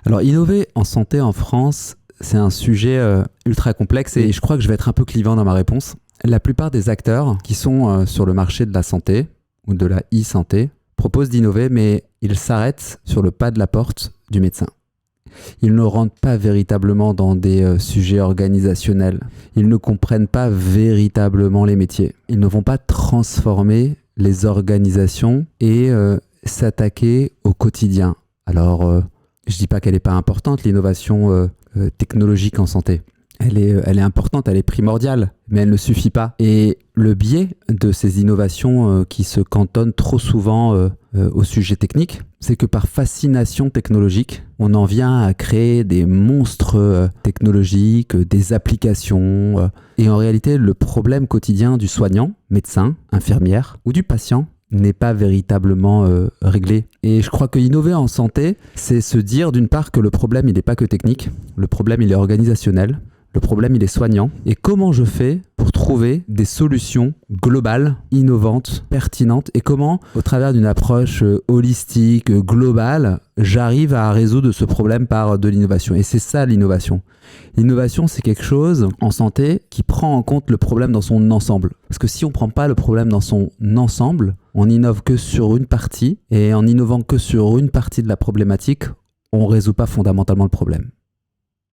Alors, innover en santé en France, c'est un sujet ultra complexe et je crois que je vais être un peu clivant dans ma réponse. La plupart des acteurs qui sont sur le marché de la santé ou de la e-santé proposent d'innover, mais ils s'arrêtent sur le pas de la porte du médecin. Ils ne rentrent pas véritablement dans des sujets organisationnels. Ils ne comprennent pas véritablement les métiers. Ils ne vont pas transformer les organisations et s'attaquer au quotidien. Alors, je ne dis pas qu'elle n'est pas importante, l'innovation technologique en santé. Elle est importante, elle est primordiale, mais elle ne suffit pas. Et le biais de ces innovations qui se cantonnent trop souvent au sujet technique, c'est que par fascination technologique, on en vient à créer des monstres technologiques, des applications. Et en réalité, le problème quotidien du soignant, médecin, infirmière ou du patient n'est pas véritablement réglé. Et je crois que innover en santé, c'est se dire d'une part que le problème, il n'est pas que technique, le problème, il est organisationnel. Le problème, il est soignant. Et comment je fais pour trouver des solutions globales, innovantes, pertinentes et comment, au travers d'une approche holistique, globale, j'arrive à résoudre ce problème par de l'innovation. Et c'est ça l'innovation. L'innovation, c'est quelque chose en santé qui prend en compte le problème dans son ensemble. Parce que si on ne prend pas le problème dans son ensemble, on innove que sur une partie et en innovant que sur une partie de la problématique, on ne résout pas fondamentalement le problème.